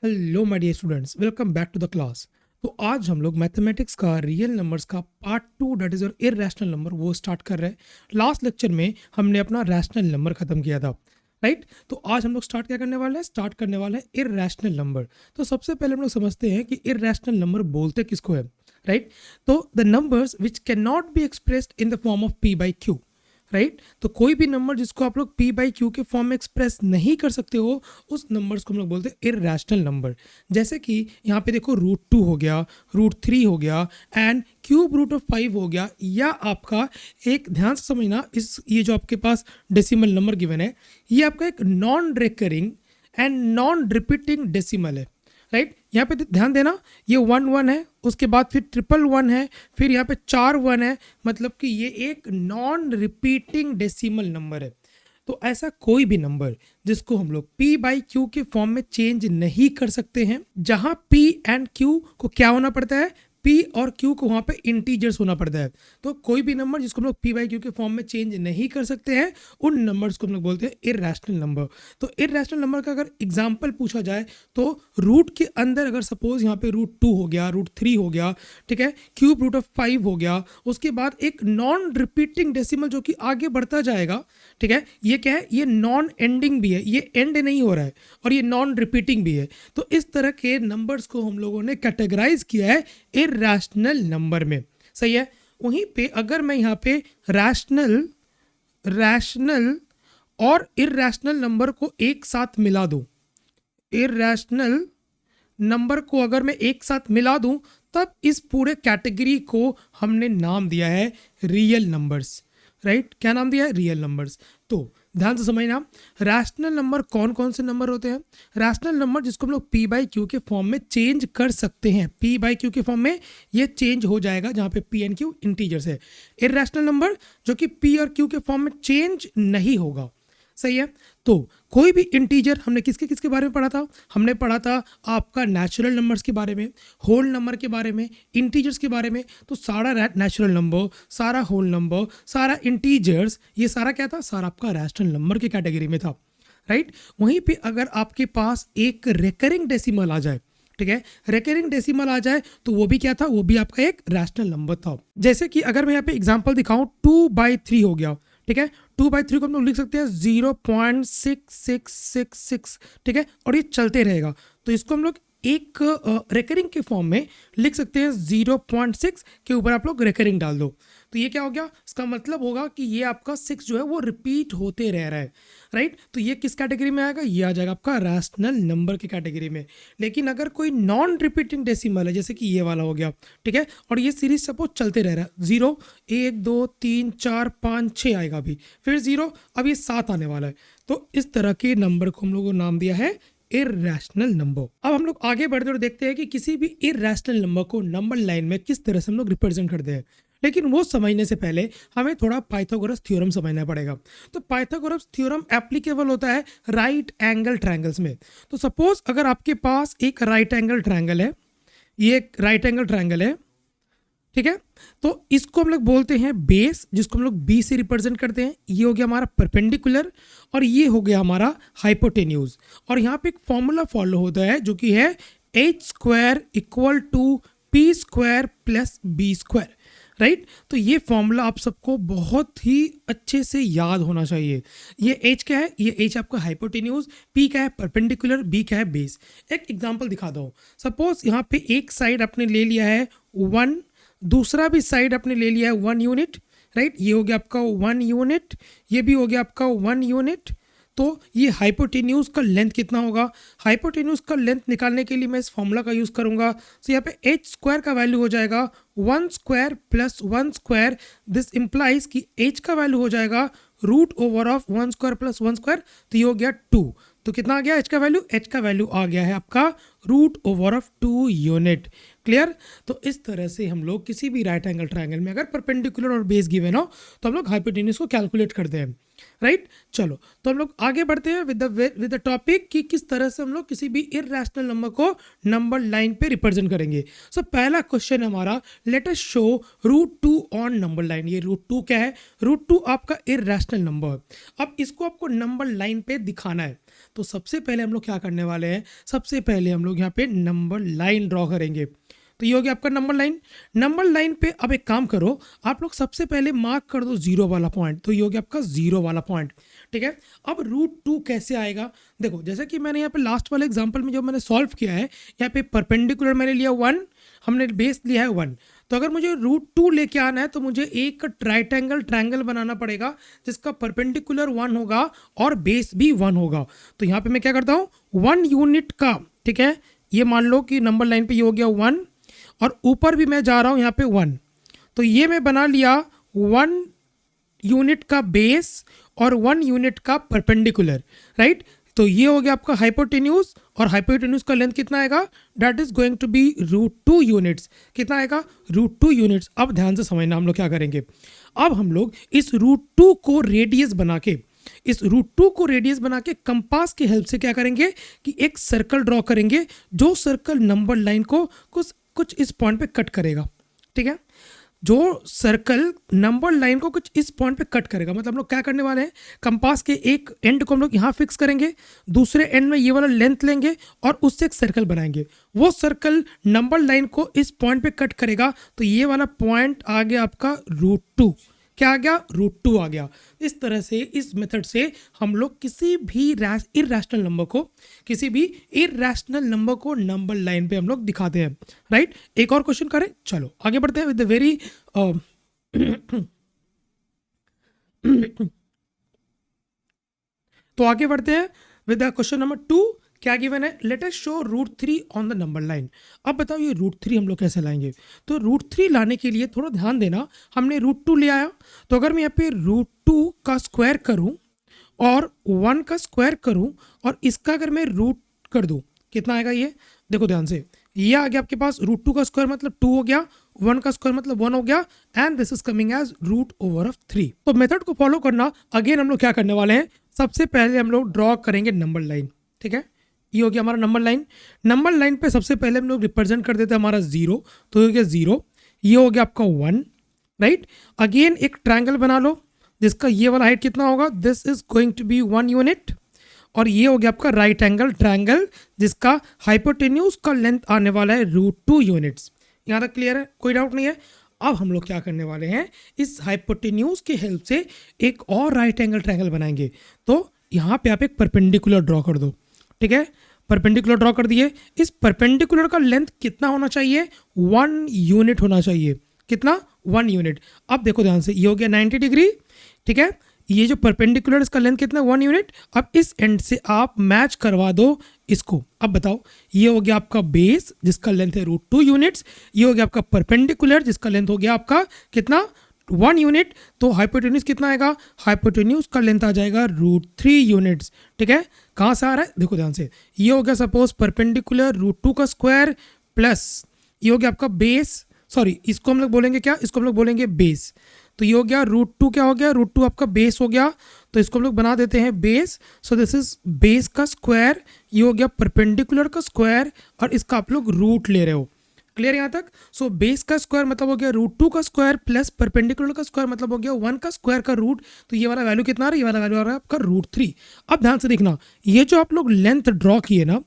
Hello my dear students, welcome back to the class. तो आज हम लोग मैथमेटिक्स का रियल नंबर्स का पार्ट 2 दैट इज और इररेशनल नंबर वो स्टार्ट कर रहे हैं। लास्ट लेक्चर में हमने अपना रैशनल नंबर खत्म किया था, राइट। तो आज हम लोग स्टार्ट क्या करने वाले हैं? स्टार्ट करने वाले हैं इररेशनल नंबर। तो सबसे पहले हम लोग समझते हैं कि इररेशनल नंबर बोलते किसको है, राइट। तो the numbers which can not be expressed in the form of P by Q, right. तो कोई भी नंबर जिसको आप लोग पी बाई क्यू के फॉर्म में एक्सप्रेस नहीं कर सकते हो, उस नंबर्स को हम लोग बोलते हैं इररेशनल नंबर। जैसे कि यहाँ पे देखो √2 हो गया, √3 हो गया एंड क्यूब रूट ऑफ 5 हो गया। या आपका एक ध्यान से समझना, इस ये जो आपके पास डेसिमल नंबर गिवन है, ये आपका एक non recurring and non repeating decimal है, राइट। यहाँ पे ध्यान देना, ये 1 1 है, उसके बाद फिर 1 1 है, फिर यहाँ पे 4 1 है, मतलब कि ये एक नॉन रिपीटिंग डेसिमल नंबर है। तो ऐसा कोई भी नंबर जिसको हम लोग p बाई क्यू के फॉर्म में चेंज नहीं कर सकते हैं, जहां p एंड q को क्या होना पड़ता है, p और q को वहां पे इंटीजर्स होना पड़ता है। तो कोई भी नंबर जिसको हम लोग p बाई क्यू के फॉर्म में चेंज नहीं कर सकते हैं, उन नंबर्स को हम लोग बोलते हैं इररेशनल नंबर। तो इररेशनल नंबर का अगर एग्जाम्पल पूछा जाए तो रूट के अंदर अगर सपोज यहाँ पे √2 हो गया, √3 हो गया, ठीक है, क्यूब रूट ऑफ 5 हो गया, उसके बाद एक नॉन रिपीटिंग डेसिमल जो कि आगे बढ़ता जाएगा, ठीक है। ये क्या है? ये नॉन एंडिंग भी है, ये एंड नहीं हो रहा है, और ये नॉन रिपीटिंग भी है। तो इस तरह के नंबर्स को हम लोगों ने कैटेगराइज किया है इररेशनल नंबर में, सही है। वहीं पे अगर मैं यहाँ पे रैशनल और इररेशनल नंबर को एक साथ मिला दूं, इररेशनल नंबर को अगर मैं एक साथ मिला दूं, तब इस पूरे कैटेगरी को हमने नाम दिया है रियल नंबर्स, राइट। क्या नाम दिया है? Real numbers. तो ध्यान से समझना, रैशनल नंबर कौन कौन से नंबर होते हैं? रैशनल नंबर जिसको हम लोग पी बाई क्यू के फॉर्म में चेंज कर सकते हैं, पी बाई क्यू के फॉर्म में ये चेंज हो जाएगा, जहां पे पी एंड क्यू इंटीजर्स है। इररेशनल नंबर जो कि पी और क्यू के फॉर्म में चेंज नहीं होगा, सही है। तो कोई भी इंटीजर, हमने किसके किसके बारे में पढ़ा था? हमने पढ़ा था आपका नेचुरल नंबर्स के बारे में, होल नंबर के बारे में, इंटीजर्स के बारे में। तो सारा नेचुरल नंबर, सारा होल नंबर, सारा इंटीजर्स, ये सारा क्या था? सारा आपका रैशनल नंबर की कैटेगरी में था, राइट। वहीं पे अगर आपके पास एक रिकरिंग डेसिमल आ जाए, ठीक है, रिकरिंग डेसिमल आ जाए, तो वो भी क्या था? वो भी आपका एक रैशनल नंबर था। जैसे कि अगर मैं यहाँ पे एग्जांपल दिखाऊं, 2/3 हो गया, ठीक है। 2/3 को हम लोग लिख सकते हैं 0.6666, ठीक है, और ये चलते रहेगा। तो इसको हम लोग एक रिकरिंग के फॉर्म में लिख सकते हैं, 0.6 के ऊपर आप लोग रिकरिंग डाल दो। तो ये क्या हो गया? इसका मतलब होगा कि ये आपका 6 जो है वो रिपीट होते रह रहा है, राइट। तो ये किस कैटेगरी में आएगा? ये आ जाएगा आपका रैशनल नंबर की कैटेगरी में। लेकिन अगर कोई नॉन रिपीटिंग डेसिमल है, जैसे कि ये वाला हो गया, ठीक है, और ये सीरीज सपोज चलते रह रहा है, 0 1 2 3 4 5 6 आएगा, अभी फिर 0, अब ये 7 आने वाला है। तो इस तरह के नंबर को हम लोगों को नाम दिया है इररेशनल नंबर। अब हम लोग आगे बढ़ते और देखते हैं कि किसी भी इररेशनल नंबर को नंबर लाइन में किस तरह से हम लोग रिप्रेजेंट करते हैं। लेकिन वो समझने से पहले हमें थोड़ा पाइथागोरस थ्योरम समझना पड़ेगा। तो पाइथागोरस थ्योरम एप्लीकेबल होता है राइट एंगल ट्रायंगल्स में। तो सपोज अगर आपके पास एक राइट एंगल ट्रायंगल है, ये एक राइट एंगल ट्रायंगल है, ठीक है, तो इसको हम लोग बोलते हैं बेस, जिसको हम लोग बी से रिप्रेजेंट करते हैं। ये हो गया हमारा परपेंडिकुलर, और ये हो गया हमारा हाइपोटेन्यूज। और यहाँ पे एक फॉर्मूला फॉलो होता है जो कि है h² equal to p² plus b², right. तो ये फॉर्मूला आप सबको बहुत ही अच्छे से याद होना चाहिए। ये h क्या है? ये h आपका हाइपोटेन्यूज, p क्या है? परपेंडिकुलर, b क्या है? बेस। एक एग्जांपल दिखा दो। सपोज यहाँ पे एक साइड आपने ले लिया है 1, दूसरा भी साइड आपने ले लिया है 1 यूनिट, राइट। ये हो गया आपका 1 यूनिट, ये भी हो गया आपका 1 यूनिट। तो ये हाइपोटेन्यूज का लेंथ कितना होगा? हाइपोटेन्यूज का लेंथ निकालने के लिए मैं इस फॉर्मूला का यूज करूंगा। तो यहाँ पे h² का वैल्यू हो जाएगा 1² प्लस 1²। दिस इंप्लाइज कि h का वैल्यू हो जाएगा √1² प्लस 1²। तो ये हो गया 2। तो कितना आ गया h का वैल्यू? h का वैल्यू आ गया है आपका √2 यूनिट। क्लियर? तो इस तरह से हम लोग किसी भी राइट एंगल ट्रायंगल में अगर परपेंडिकुलर और बेस गिवन हो, तो हम लोग हाइपोटेन्यूज को कैलकुलेट करते हैं। राइट। चलो तो हम लोग आगे बढ़ते हैं विद द टॉपिक कि किस तरह से हम लोग किसी भी इररेशनल नंबर को नंबर लाइन पे रिप्रेजेंट करेंगे। सो पहला क्वेश्चन हमारा, let us show root two on number line. ये रूट टू क्या है? रूट टू आपका इररेशनल नंबर है। अब इसको आपको नंबर लाइन पे दिखाना है। तो सबसे पहले हम लोग क्या करने वाले हैं, सबसे पहले हम लोग यहाँ पे नंबर लाइन ड्रॉ करेंगे। तो ये हो गया आपका नंबर लाइन। नंबर लाइन पे अब एक काम करो, आप लोग सबसे पहले मार्क कर दो जीरो वाला पॉइंट। तो ये हो गया आपका जीरो वाला पॉइंट, ठीक है। अब रूट टू कैसे आएगा, देखो जैसे कि मैंने यहाँ पे लास्ट वाले एग्जांपल में जो मैंने सॉल्व किया है, यहाँ पे परपेंडिकुलर मैंने लिया 1, हमने बेस लिया है 1। तो अगर मुझे रूट टू लेके आना है तो मुझे एक ट्रायंगल बनाना पड़ेगा जिसका परपेंडिकुलर 1 होगा और बेस भी 1 होगा। तो यहाँ पे मैं क्या करता हूँ, 1 यूनिट का, ठीक है, ये मान लो कि नंबर लाइन पे ये हो गया 1 और ऊपर भी मैं जा रहा हूँ यहाँ पे 1। तो ये मैं बना लिया 1 यूनिट का बेस और 1 यूनिट का परपेंडिकुलर, राइट। तो ये हो गया आपका हाइपोटेन्यूज, और हाइपोटेन्यूज का लेंथ कितना आएगा, that is going to be root two units. कितना आएगा, रूट टू यूनिट्स। अब ध्यान से समझना हम लोग क्या करेंगे। अब हम लोग इस रूट टू को रेडियस बना के, इस रूट टू को रेडियस बना के कंपास की हेल्प से क्या करेंगे कि एक सर्कल ड्रॉ करेंगे, जो सर्कल नंबर लाइन को कुछ इस पॉइंट पे कट करेगा, ठीक है। जो सर्कल नंबर लाइन को कुछ इस पॉइंट पे कट करेगा, मतलब हम लोग क्या करने वाले हैं, कंपास के एक एंड को हम लोग यहाँ फिक्स करेंगे, दूसरे एंड में ये वाला लेंथ लेंगे और उससे एक सर्कल बनाएंगे। वो सर्कल नंबर लाइन को इस पॉइंट पे कट करेगा। तो ये वाला पॉइंट आ गया आपका रूट टू। क्या आ गया, रूट टू आ गया। इस तरह से, इस मेथड से हम लोग किसी भी इररेशनल नंबर को नंबर लाइन पे हम लोग दिखाते हैं, राइट। एक और क्वेश्चन करें, चलो आगे बढ़ते हैं विद द वेरी तो आगे बढ़ते हैं विद द क्वेश्चन नंबर 2। क्या गिवन है, let us show root three on the number line. अब बताओ ये रूट थ्री हम लोग कैसे लाएंगे। तो रूट थ्री लाने के लिए थोड़ा ध्यान देना, हमने रूट टू ले आया, तो अगर मैं यहाँ पे रूट टू का स्क्वायर करूँ और 1 का स्क्वायर करूँ और इसका अगर मैं रूट कर दूँ, कितना आएगा ये, देखो ध्यान से, ये आ गया आपके पास रूट टू का स्क्वायर मतलब 2 हो गया, 1 का स्क्वायर मतलब 1 हो गया, and this is coming as root over of 3। तो मेथड को फॉलो करना। अगेन हम लोग क्या करने वाले हैं, सबसे पहले हम लोग ड्रॉ करेंगे नंबर लाइन, ठीक है। ये हो गया हमारा नंबर लाइन। नंबर लाइन पे सबसे पहले हम लोग रिप्रेजेंट कर देते हैं हमारा 0। तो हो गया 0, ये हो गया आपका 1, राइट। अगेन एक ट्रायंगल बना लो जिसका ये वाला हाइट कितना होगा, this is going to be 1 unit, और ये हो गया आपका राइट एंगल ट्रायंगल जिसका हाइपोटेन्यूज का लेंथ आने वाला है रूट टू यूनिट्स। यहाँ तक क्लियर है, कोई डाउट नहीं है। अब हम लोग क्या करने वाले हैं, इस हाइपोटेन्यूज की हेल्प से एक और राइट एंगल ट्रायंगल बनाएंगे। तो यहाँ पे आप एक परपेंडिकुलर ड्रॉ कर दो, ठीक है। परपेंडिकुलर ड्रॉ कर दिए। इस परपेंडिकुलर का लेंथ कितना होना चाहिए, 1 यूनिट होना चाहिए। कितना, 1 यूनिट। अब देखो ध्यान से, ये हो गया 90 डिग्री, ठीक है। ये जो परपेंडिकुलर इसका लेंथ कितना, 1 यूनिट। अब इस एंड से आप मैच करवा दो इसको। अब बताओ, ये हो गया आपका बेस जिसका लेंथ है रूट टू यूनिट्स, ये हो गया आपका परपेंडिकुलर जिसका लेंथ हो गया आपका कितना, 1 यूनिट। तो हाइपोटेन्यूज कितना आएगा, हाइपोटेन्यूज का लेंथ आ जाएगा रूट 3 यूनिट्स, ठीक है। कहाँ से आ रहा है, देखो ध्यान से, ये हो गया सपोज परपेंडिकुलर रूट 2 का स्क्वायर प्लस ये हो गया आपका बेस, सॉरी इसको हम लोग बोलेंगे क्या, इसको हम लोग बोलेंगे बेस। तो ये हो गया रूट 2, क्या हो गया, रूट 2 आपका बेस हो गया, तो इसको हम लोग बना देते हैं base. So this is base का स्क्वायर, ये हो गया परपेंडिकुलर का स्क्वायर, और इसका आप लोग रूट ले रहे हो। क्लियर यहाँ तक। सो बेस का स्क्वायर मतलब हो गया रूट 2 का स्क्वायर प्लस परपेंडिकुलर का स्क्वायर मतलब हो गया 1 का स्क्वायर का रूट। तो ये वाला वैल्यू कितना आ रहा है, ये वाला वैल्यू आ रहा है आपका रूट 3। अब ध्यान से देखना, ये जो आप लोग लेंथ ड्रॉ किए ना,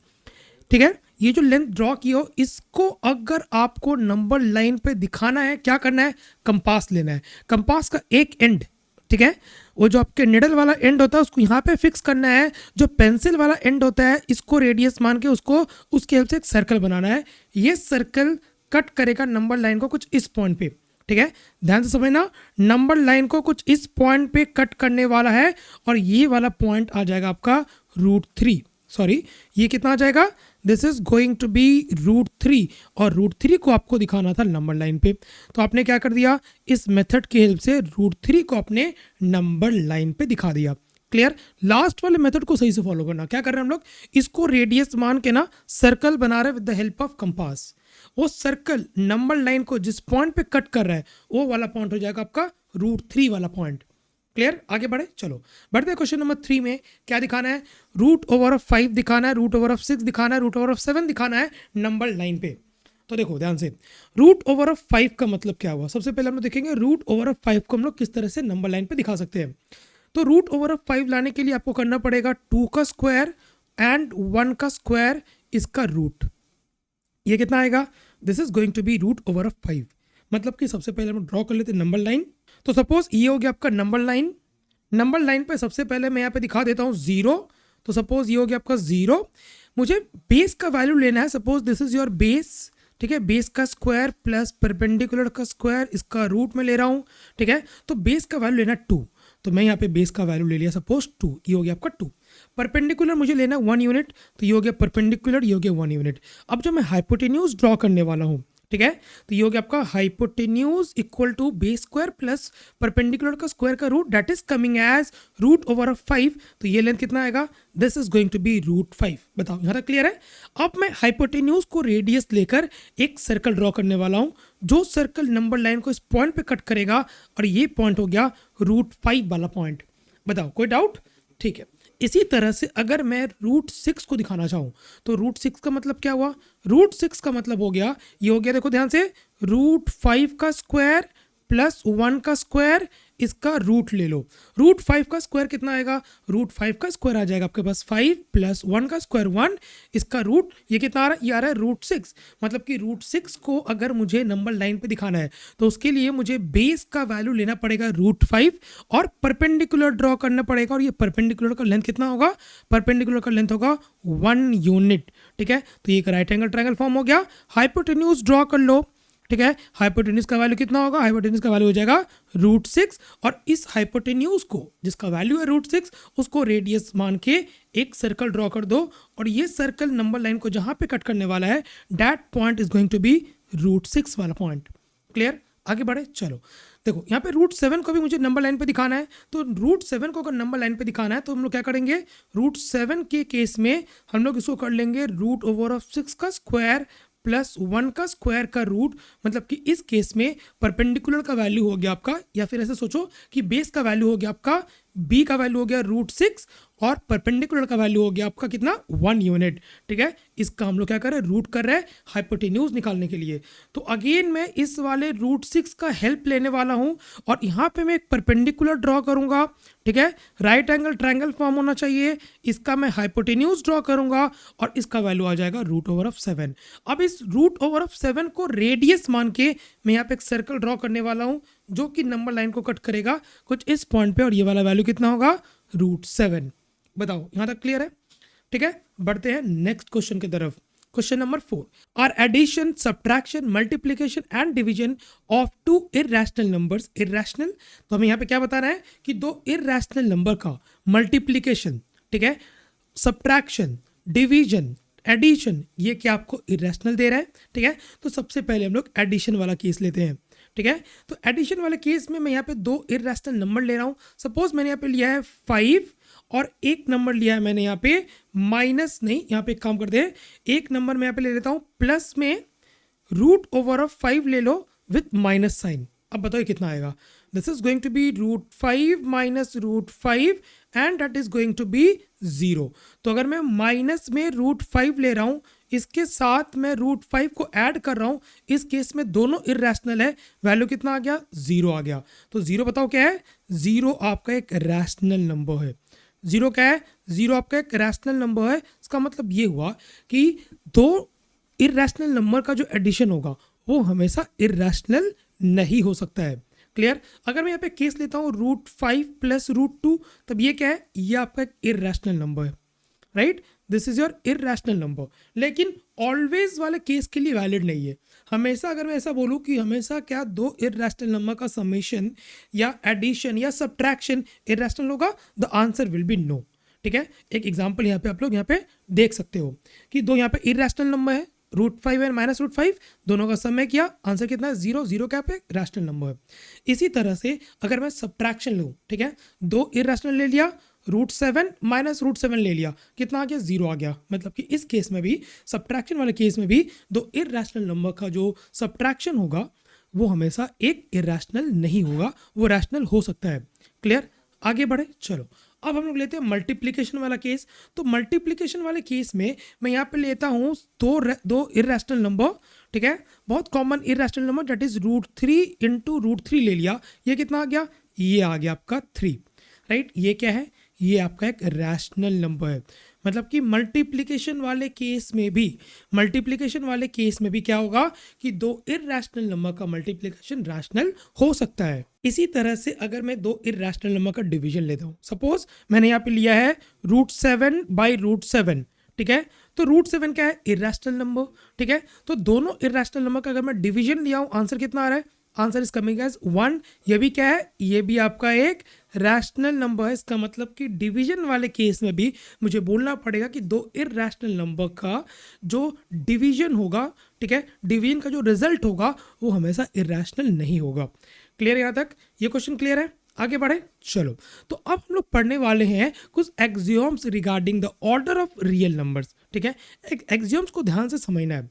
ठीक है, ये जो लेंथ ड्रॉ की हो, इसको अगर आपको नंबर लाइन पे दिखाना है, क्या करना है, कंपास लेना है। कंपास का एक एंड, ठीक है, वो जो आपके निडल वाला एंड होता है उसको यहाँ पे फिक्स करना है, जो पेंसिल वाला एंड होता है इसको रेडियस मान के उसको उसके हेल्प से एक सर्कल बनाना है। ये सर्कल कट करेगा नंबर लाइन को कुछ इस पॉइंट पे, ठीक है। ध्यान से समझना, नंबर लाइन को कुछ इस पॉइंट पे कट करने वाला है, और ये वाला पॉइंट आ जाएगा आपका रूट 3, सॉरी ये कितना आ जाएगा, this is going to be root 3, और रूट 3 को आपको दिखाना था नंबर लाइन पे। तो आपने क्या कर दिया, इस मेथड की हेल्प से रूट 3 को आपने नंबर लाइन पे दिखा दिया। क्लियर। लास्ट वाले मेथड को सही से फॉलो करना। क्या कर रहे हैं हम लोग, इसको रेडियस मान के ना सर्कल बना रहे हैं with the help of compass. वो सर्कल नंबर लाइन को जिस पॉइंट पे कट कर रहा है वो वाला पॉइंट हो जाएगा आपका रूट 3 वाला पॉइंट। क्लियर, आगे बढ़े, चलो बढ़ते हैं क्वेश्चन नंबर 3 में। क्या दिखाना है? रूट ओवर ऑफ 5 दिखाना है, रूट ओवर ऑफ 6 दिखाना है, रूट ओवर ऑफ 7 दिखाना है नंबर लाइन पे। तो देखो ध्यान से, रूट ओवर ऑफ 5 का मतलब क्या हुआ? सबसे पहले हम लोग देखेंगे रूट ओवर ऑफ 5 को हम लोग किस तरह से नंबर लाइन पे दिखा सकते हैं। तो रूट ओवर ऑफ 5 लाने के लिए आपको करना पड़ेगा 2 का स्क्वायर एंड 1 का स्क्वायर इसका रूट। ये कितना आएगा? This is going to be root over of 5। मतलब कि सबसे पहले हम ड्रॉ कर लेते हैं नंबर लाइन। तो सपोज ये हो गया आपका नंबर लाइन। नंबर लाइन पे सबसे पहले मैं यहाँ पे दिखा देता हूँ 0। तो सपोज ये हो गया आपका 0। मुझे बेस का वैल्यू लेना है। Suppose this is your base, ठीक है। बेस का स्क्वायर प्लस परपेंडिकुलर का स्क्वायर, इसका रूट में ले रहा हूँ, ठीक है। तो बेस का वैल्यू लेना 2। तो मैं यहाँ पे बेस का वैल्यू ले लिया सपोज 2। ये हो गया आपका 2। परपेंडिकुलर मुझे लेना 1 यूनिट, तो ये हो गया परपेंडिकुलर, ये हो गया 1 यूनिट। अब जो मैं हाइपोटेन्यूज ड्रॉ करने वाला हूँ, ठीक है, तो ये हो गया आपका hypotenuse equal to base square plus perpendicular का स्क्वायर का root, that is coming as root over of 5। तो ये लेंथ कितना आएगा? This is going to be root 5। बताओ यहाँ तक क्लियर है? अब मैं हाइपोटेन्यूज को रेडियस लेकर एक सर्कल ड्रॉ करने वाला हूँ, जो सर्कल नंबर लाइन को इस पॉइंट पे कट करेगा, और ये पॉइंट हो गया रूट 5 वाला पॉइंट। बताओ कोई डाउट? ठीक है। इसी तरह से अगर मैं रूट 6 को दिखाना चाहूँ, तो रूट 6 का मतलब क्या हुआ? रूट 6 का मतलब हो गया, ये हो गया, देखो ध्यान से, रूट 5 का स्क्वायर प्लस 1 का स्क्वायर, इसका रूट ले लो। रूट 5 का स्क्वायर कितना आएगा? रूट 5 का स्क्वायर आ जाएगा आपके पास 5 प्लस 1 का स्क्वायर 1, इसका रूट ये कितना आ रहा है? ये आ रहा है रूट 6। मतलब कि रूट 6 को अगर मुझे नंबर लाइन पे दिखाना है, तो उसके लिए मुझे बेस का वैल्यू लेना पड़ेगा रूट 5 और परपेंडिकुलर ड्रॉ करना पड़ेगा। और ये परपेंडिकुलर का लेंथ कितना होगा? परपेंडिकुलर का लेंथ होगा 1 यूनिट, ठीक है। तो ये एक राइट एंगल ट्रायंगल फॉर्म हो गया। हाइपोटेन्यूज ड्रॉ कर लो, ठीक है। हाइपोटेन्यूज का वैल्यू कितना होगा? हाइपोटेन्यूज का वैल्यू हो जाएगा रूट 6। और इस हाइपोटेन्यूज को, जिसका वैल्यू है रूट 6, उसको रेडियस मान के एक सर्कल ड्रॉ कर दो। और ये सर्कल नंबर लाइन को जहां पे कट करने वाला है, that point is going to be root 6 वाला पॉइंट। क्लियर, आगे बढ़े, चलो देखो यहाँ पे रूट 7 को भी मुझे नंबर लाइन पे दिखाना है। तो रूट 7 को अगर नंबर लाइन पे दिखाना है, तो हम लोग क्या करेंगे? रूट 7 के केस में हम लोग इसको कर लेंगे रूट ओवर ऑफ 6 का स्क्वायर प्लस 1 का स्क्वायर का रूट। मतलब कि इस केस में परपेंडिकुलर का वैल्यू हो गया आपका, या फिर ऐसे सोचो कि बेस का वैल्यू हो गया आपका, बी का वैल्यू हो गया रूट 6 और परपेंडिकुलर का वैल्यू हो गया आपका कितना? 1 यूनिट, ठीक है। इसका हम लोग क्या कर रहे हैं? रूट कर रहे हैं हाइपोटेन्यूज निकालने के लिए। तो अगेन मैं इस वाले रूट 6 का हेल्प लेने वाला हूँ, और यहाँ पे मैं एक परपेंडिकुलर ड्रॉ करूँगा, ठीक है। राइट एंगल ट्रायंगल फॉर्म होना चाहिए। इसका मैं हाइपोटेन्यूज ड्रॉ करूँगा, और इसका वैल्यू आ जाएगा रूट ओवर ऑफ 7। अब इस रूट ओवर ऑफ 7 को रेडियस मान के मैं यहाँ पे एक सर्कल ड्रॉ करने वाला हूँ, जो कि नंबर लाइन को कट करेगा कुछ इस पॉइंट पे, और ये वाला वैल्यू कितना होगा? रूट 7। बताओ यहाँ तक क्लियर है? ठीक है, बढ़ते हैं नेक्स्ट क्वेश्चन की तरफ। Question number 4, are addition, subtraction, multiplication and division of two irrational numbers irrational. तो हमें यहाँ पे क्या बताना है कि दो इररेशनल नंबर का मल्टीप्लिकेशन, ठीक है, सब्ट्रैक्शन, डिवीजन, एडिशन, ये क्या आपको इररेशनल दे रहा है, ठीक है। तो सबसे पहले हम लोग एडिशन वाला केस लेते हैं, ठीक है। तो एडिशन वाले केस में मैं यहाँ पे दो इररेशनल नंबर ले रहा हूँ। सपोज मैंने यहाँ पे लिया है 5 और एक नंबर लिया है मैंने यहाँ पे माइनस नहीं, यहाँ पे एक काम करते हैं, एक नंबर मैं यहाँ पे ले लेता हूँ प्लस में रूट ओवर ऑफ 5 ले लो विथ माइनस साइन। अब बताओ कितना आएगा? This is going to be root 5 minus root 5 and that is going to be 0। तो अगर मैं माइनस में रूट 5 ले रहा हूँ, इसके साथ मैं रूट 5 को ऐड कर रहा हूँ, इस केस में दोनों इररेशनल है, वैल्यू कितना आ गया? 0 आ गया। तो 0 बताओ क्या है? 0 आपका एक रैशनल नंबर है। 0 क्या है? 0 आपका एक रैशनल नंबर है। इसका मतलब ये हुआ कि दो इररेशनल नंबर का जो एडिशन होगा वो हमेशा इररेशनल नहीं हो सकता है। क्लियर? अगर मैं यहाँ पे केस लेता हूँ रूट 5 प्लस रूट 2, तब ये क्या है? ये आपका एक इररेशनल नंबर है, right? This is your irrational number. लेकिन ऑलवेज वाले केस के लिए वैलिड नहीं है। हमेशा अगर मैं ऐसा बोलूँ कि हमेशा क्या दो इररेशनल नंबर का समेशन या एडिशन या सब्ट्रैक्शन इररेशनल होगा, the answer will be no, ठीक है। एक एग्जांपल यहाँ पे आप लोग यहाँ पे देख सकते हो कि दो यहाँ पे इररेशनल नंबर है, रूट 5 एंड माइनस रूट 5, दोनों का सम किया, आंसर कितना है? 0। 0 क्या पे रैशनल नंबर है। इसी तरह से अगर मैं सब्ट्रैक्शन लूँ, ठीक है, दो इररेशनल ले लिया, रूट 7 माइनस रूट 7 ले लिया, कितना आ गया? 0 आ गया। मतलब कि इस केस में भी, सब्ट्रैक्शन वाले केस में भी, दो इररेशनल नंबर का जो सब्ट्रैक्शन होगा वो हमेशा एक इररेशनल नहीं होगा, वो रैशनल हो सकता है। क्लियर? आगे बढ़े, चलो अब हम लोग लेते हैं मल्टीप्लिकेशन वाला केस। तो मल्टीप्लिकेशन वाले केस में मैं यहाँ पे लेता हूँ दो इर्रेशनल नंबर, ठीक है, बहुत common irrational number, that is √3 into √3 ले लिया। ये कितना आ गया, ये आ गया आपका 3, राइट। ये क्या है, ये आपका एक रैशनल नंबर है। मतलब कि मल्टीप्लिकेशन वाले केस में भी क्या होगा कि दो इर्रेशनल नंबर का मल्टीप्लिकेशन रैशनल हो सकता है। इसी तरह से अगर मैं दो इर्रेशनल नंबर का डिवीजन लेता हूँ, सपोज मैंने यहाँ पे लिया है √7/√7, ठीक है, तो √7 क्या है, इर्रेशनल नंबर, ठीक है। तो दोनों इर्रेशनल नंबर का अगर मैं डिवीजन लिया हूँ, आंसर कितना आ रहा है, आंसर इज कमिंग एज 1। ये भी क्या है, ये भी आपका एक रैशनल नंबर है। इसका मतलब कि डिवीजन वाले केस में भी मुझे बोलना पड़ेगा कि दो इर्रेशनल नंबर का जो डिवीजन होगा, ठीक है, डिवीजन का जो रिजल्ट होगा वो हमेशा इर्रेशनल नहीं होगा। क्लियर यहाँ तक, ये क्वेश्चन क्लियर है, आगे बढ़े, चलो। तो अब हम लोग पढ़ने वाले हैं कुछ axioms regarding the order of real numbers, ठीक है। एक्सियोम्स को ध्यान से समझना है।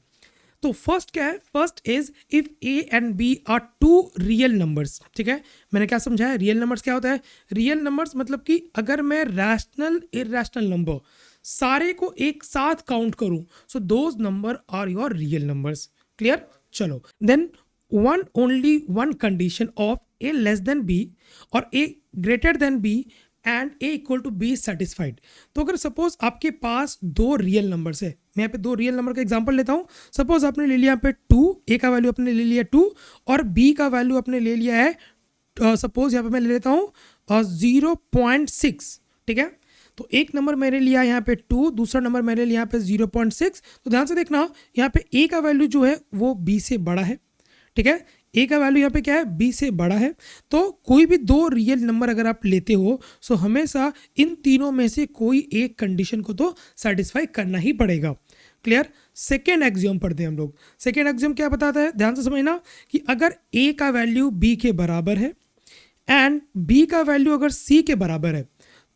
तो फर्स्ट क्या है, first is if a and b are two real numbers, ठीक है। मैंने क्या समझाया, रियल नंबर्स क्या होता है, रियल नंबर्स मतलब कि अगर मैं रैशनल इर्रेशनल नंबर सारे को एक साथ काउंट करूं, so those number are your real numbers. Clear, चलो। Then only one condition of A less than B और A greater than B and A equal to B satisfied. तो अगर suppose आपके पास दो रियल नंबर्स है, मैं यहाँ पे दो रियल नंबर का एग्जांपल लेता हूँ। सपोज आपने ले लिया यहाँ पे 2, ए का वैल्यू आपने ले लिया 2 और बी का वैल्यू आपने ले लिया है सपोज यहाँ पे मैं ले लेता हूँ 0.6, ठीक है। तो एक नंबर मैंने लिया यहाँ पे 2, दूसरा नंबर मैंने लिया यहाँ पे 0.6। तो ध्यान से देखना, यहाँ पे ए का वैल्यू जो है वो बी से बड़ा है, ठीक है, ए का वैल्यू यहाँ पे क्या है, बी से बड़ा है। तो कोई भी दो रियल नंबर अगर आप लेते हो, सो हमेशा इन तीनों में से कोई एक कंडीशन को तो सेटिस्फाई करना ही पड़ेगा। क्लियर, सेकेंड एक्सियोम पढ़ते हैं हम लोग। सेकेंड एक्सियोम क्या बताता है, ध्यान से समझना कि अगर ए का वैल्यू बी के बराबर है एंड बी का वैल्यू अगर सी के बराबर है,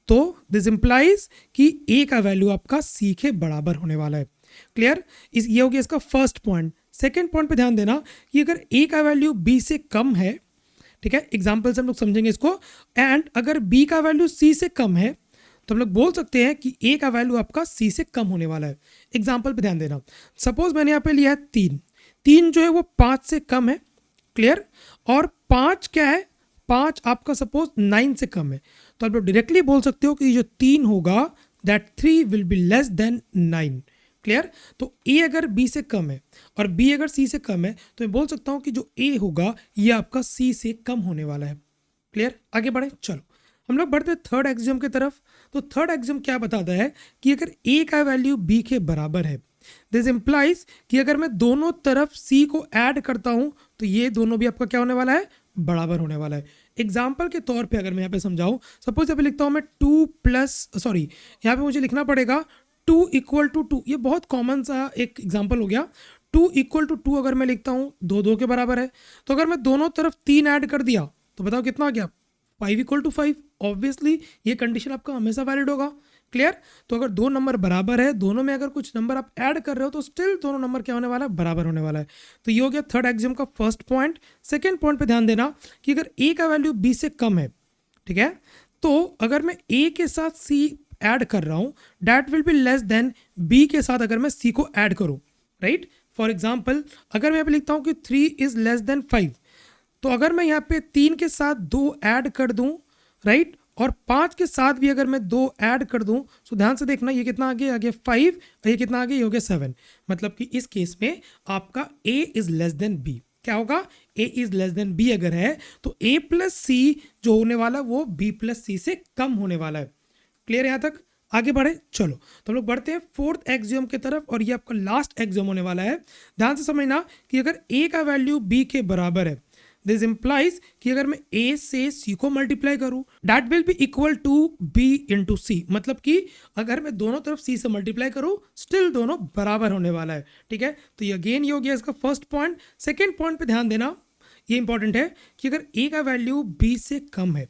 तो दिस इंप्लाइज कि ए का वैल्यू आपका सी के बराबर होने वाला है। क्लियर, ये हो गया इसका फर्स्ट पॉइंट। सेकेंड पॉइंट पे ध्यान देना कि अगर ए का वैल्यू बी से कम है, ठीक है, एग्जाम्पल से हम लोग समझेंगे इसको, एंड अगर बी का वैल्यू सी से कम है, तो हम लोग बोल सकते हैं कि ए का वैल्यू आपका सी से कम होने वाला है। एग्जाम्पल पे ध्यान देना, सपोज मैंने यहाँ पे लिया है 3 जो है वो 5 से कम है। क्लियर, और 5 क्या है, 5 आपका सपोज 9 से कम है। तो आप लोग डायरेक्टली बोल सकते हो कि जो 3 होगा that 3 will be less then 9। Clear, तो ए अगर बी से कम है और बी अगर सी से कम है, तो मैं बोल सकता हूँ कि जो ए होगा ये आपका सी से कम होने वाला है। क्लियर, आगे बढ़े, चलो हम लोग बढ़ते हैं थर्ड एक्सियोम की तरफ। तो थर्ड एक्सियोम क्या बताता है कि अगर ए का वैल्यू बी के बराबर है, दिस इंप्लाइज कि अगर मैं दोनों तरफ सी को ऐड करता हूँ तो ये दोनों भी आपका क्या होने वाला है, बराबर होने वाला है। एग्जाम्पल के तौर पे अगर मैं यहाँ पे समझाऊँ, सपोज यहाँ पे लिखता हूँ मैं 2 यहाँ पे मुझे लिखना पड़ेगा 2 = 2। ये बहुत कॉमन सा एक एग्जाम्पल हो गया। 2 = 2 अगर मैं लिखता हूँ 2 के बराबर है, तो अगर मैं दोनों तरफ 3 ऐड कर दिया तो बताओ कितना आ गया, 5 = 5। ऑब्वियसली ये कंडीशन आपका हमेशा वैलिड होगा। क्लियर, तो अगर दो नंबर बराबर है, दोनों में अगर कुछ नंबर आप ऐड कर रहे हो तो स्टिल दोनों नंबर क्या होने वाला है, बराबर होने वाला है। तो ये हो गया थर्ड एक्सियोम का फर्स्ट पॉइंट। सेकेंड पॉइंट पे ध्यान देना कि अगर ए का वैल्यू बी से कम है, ठीक है, तो अगर मैं ए के साथ सी ऐड कर रहा हूँ, that will be less than b के साथ अगर मैं सी को ऐड करूँ, राइट। फॉर एग्जाम्पल अगर मैं यहाँ पे लिखता हूँ कि 3 इज लेस देन 5, तो अगर मैं यहाँ पे 3 के साथ 2 ऐड कर दूँ, राइट, और 5 के साथ भी अगर मैं 2 ऐड कर दूँ, तो ध्यान से देखना ये कितना आ गया 5 और ये कितना आ गया, ये हो गया 7। मतलब कि इस केस में आपका a is less than b। क्या होगा, a is less than b अगर है तो a + c जो होने वाला वो b + c से कम होने वाला है। क्लियर यहाँ तक, आगे बढ़े, चलो। तो हम लोग बढ़ते हैं फोर्थ एक्सियोम की तरफ और ये आपका लास्ट एक्सियोम होने वाला है। ध्यान से समझना कि अगर a का वैल्यू b के बराबर है, दिस इंप्लाइज कि अगर मैं a से c को मल्टीप्लाई करूं, that will be equal to b × c। मतलब कि अगर मैं दोनों तरफ c से मल्टीप्लाई करूं, स्टिल दोनों बराबर होने वाला है। ठीक है, तो ये अगेन ये हो गया इसका फर्स्ट पॉइंट। सेकेंड पॉइंट पे ध्यान देना, ये इंपॉर्टेंट है कि अगर a का वैल्यू b से कम है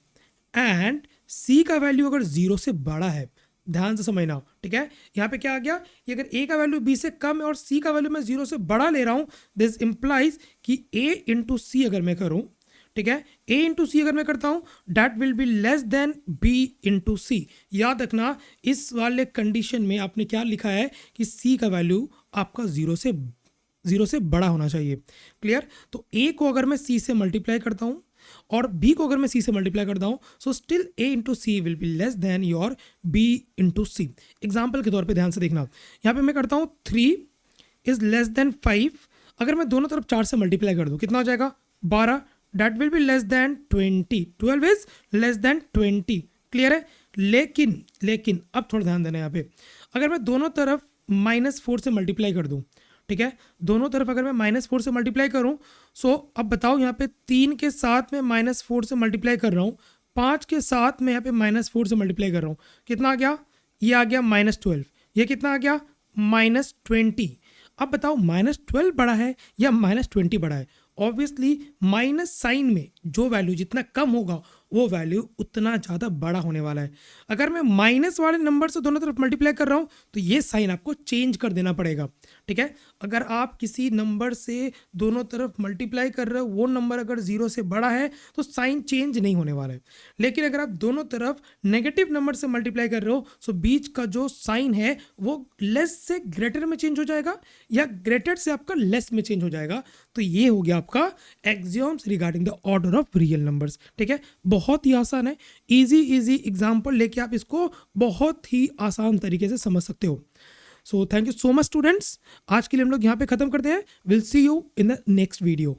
एंड c का वैल्यू अगर 0 से बड़ा है, ध्यान से समझना, ठीक है। यहाँ पे क्या आ गया कि अगर a का वैल्यू b से कम है और c का वैल्यू मैं 0 से बड़ा ले रहा हूँ, दिस इंप्लाइज कि a × c अगर मैं करूँ, ठीक है। a इंटू सी अगर मैं करता हूँ that will be less than b into C. याद रखना इस वाले कंडीशन में आपने क्या लिखा है कि c का वैल्यू आपका जीरो से बड़ा होना चाहिए। क्लियर। तो a को अगर मैं c से मल्टीप्लाई करता हूँ और b को अगर मैं c से मल्टीप्लाई करता हूँ so still a into c will be less than your b into c. Example के तौर पे ध्यान से देखना, यहाँ पे मैं करता हूँ 3 इज लेस देन 5। अगर मैं दोनों तरफ 4 से मल्टीप्लाई कर दूँ कितना हो जाएगा 12। That will be less then 20। 12 is less than 20। Clear है। लेकिन अब थोड़ा ध्यान देना यहाँ पे, अगर मैं दोनों तरफ -4 से मल्टीप्लाई कर दूँ, ठीक है, दोनों तरफ अगर मैं -4 से मल्टीप्लाई करूँ सो अब बताओ यहाँ पे 3 के साथ में -4 से मल्टीप्लाई कर रहा हूँ, 5 के साथ में यहाँ पे -4 से मल्टीप्लाई कर रहा हूँ, कितना आ गया, ये आ गया -12। ये कितना आ गया -20। अब बताओ -12 बड़ा है या -20 बड़ा है। ऑब्वियसली माइनस साइन में जो वैल्यू जितना कम होगा वो वैल्यू उतना ज़्यादा बड़ा होने वाला है। अगर मैं माइनस वाले नंबर से दोनों तरफ मल्टीप्लाई कर रहा हूँ तो ये साइन आपको चेंज कर देना पड़ेगा। ठीक है। अगर आप किसी नंबर से दोनों तरफ मल्टीप्लाई कर रहे हो वो नंबर अगर 0 से बड़ा है तो साइन चेंज नहीं होने वाला है। लेकिन अगर आप दोनों तरफ नेगेटिव नंबर से मल्टीप्लाई कर रहे हो तो बीच का जो साइन है वो लेस से ग्रेटर में चेंज हो जाएगा या ग्रेटर से आपका लेस में चेंज हो जाएगा। तो ये हो गया आपका axioms regarding the order of real numbers. ठीक है, बहुत ही आसान है। इजी एग्जाम्पल लेके आप इसको बहुत ही आसान तरीके से समझ सकते हो। So thank you so much students. आज के लिए हम लोग यहाँ पे खत्म करते हैं। Will see you in the next video.